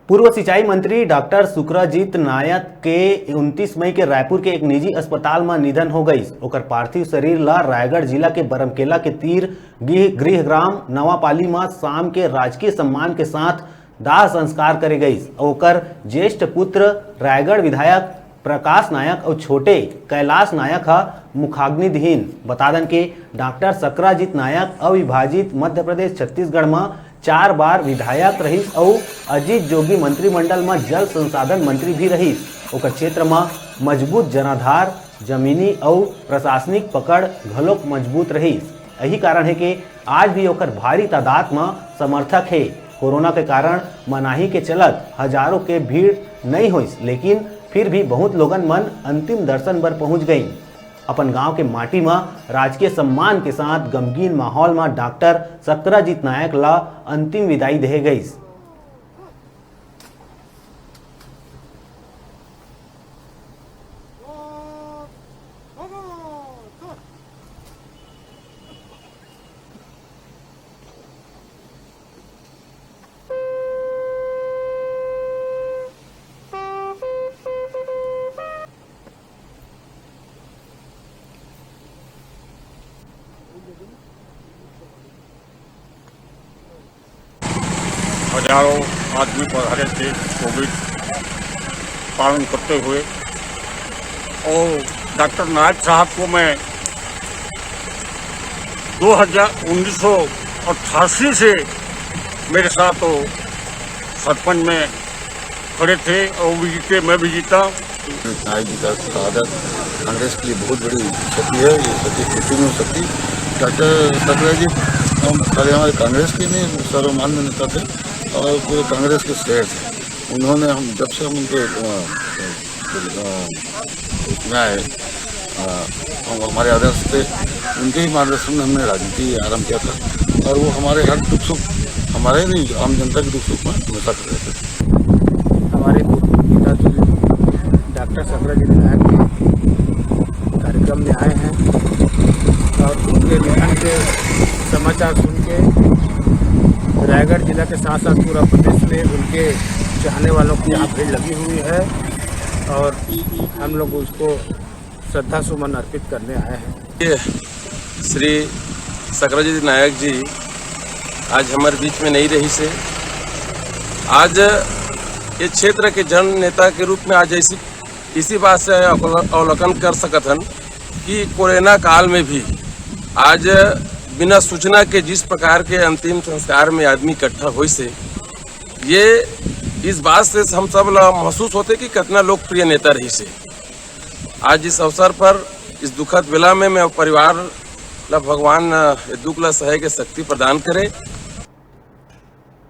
पूर्व सिंचाई मंत्री डॉक्टर सुकराजीत नायक के 29 मई के रायपुर के एक निजी अस्पताल में निधन हो गई। ओकर पार्थिव शरीर ला रायगढ़ जिला के बरमकेला के तीर गृह ग्राम नवापाली में शाम के राजकीय सम्मान के साथ दाह संस्कार करे गई। ओकर ज्येष्ठ पुत्र रायगढ़ विधायक प्रकाश नायक और छोटे कैलाश नायक मुखाग्निधीन। बता दें कि डॉक्टर सुकराजीत नायक अविभाजित मध्य प्रदेश छत्तीसगढ़ में 4 बार विधायक रहीस और अजीत जोगी मंत्रिमंडल में जल संसाधन मंत्री भी रहीस। ओकर क्षेत्र में मजबूत जनाधार, जमीनी और प्रशासनिक पकड़ घलोक मजबूत रहीस। यही कारण है कि आज भी ओकर भारी तादाद में समर्थक है। कोरोना के कारण मनाही के चलत हजारों के भीड़ नहीं हुई, लेकिन फिर भी बहुत लोगन मन अंतिम दर्शन पर पहुंच गई। अपन गांव के माटी में राजकीय सम्मान के साथ गमगीन माहौल में डॉक्टर सुकराजीत नायक ला अंतिम विदाई दे गई। हजारों आदमी पधारे थे कोविड पालन करते हुए। और डॉक्टर नायक साहब को मैं 1988 से मेरे साथ तो सरपंच में खड़े थे और भी जीते, मैं भी जीता। नायक जी का शहादत कांग्रेस के लिए बहुत बड़ी क्षति है। ये क्षति किसी नहीं हो सकती। डॉक्टर सुकराजीत खाली हमारे कांग्रेस के नहीं सर्वमान्य नेता थे और पूरे कांग्रेस के श्रेय थे। उन्होंने हम जब से हम उनके उसमें आए, हम हमारे आदर्श थे, उनके ही मार्गदर्शन में हमने राजनीति आरंभ किया था और वो हमारे हर दुख सुख, हमारे नहीं आम जनता के दुख सुख में हमेशा खड़े थे। हमारे पिता डॉक्टर सुकराजीत नायक के कार्यक्रम में आए हैं और उनके निधन के समाचार सुन के रायगढ़ जिला के साथ साथ पूरा प्रदेश में उनके चाहने वालों की यहाँ भीड़ लगी हुई है और हम लोग उसको श्रद्धा सुमन अर्पित करने आए हैं। श्री सुकराजीत नायक जी आज हमारे बीच में नहीं रही से आज ये क्षेत्र के जन नेता के रूप में आज इसी बात से अवलोकन कर सकत हन कि कोरोना काल में भी आज बिना सूचना के जिस प्रकार के अंतिम संस्कार में आदमी इकट्ठा हुई से ये इस बात से हम सब महसूस होते कि कितना लोकप्रिय नेता रही से। आज इस अवसर पर इस दुखद बेला में मैं परिवार ला भगवान दुख ला सहे के शक्ति प्रदान करे।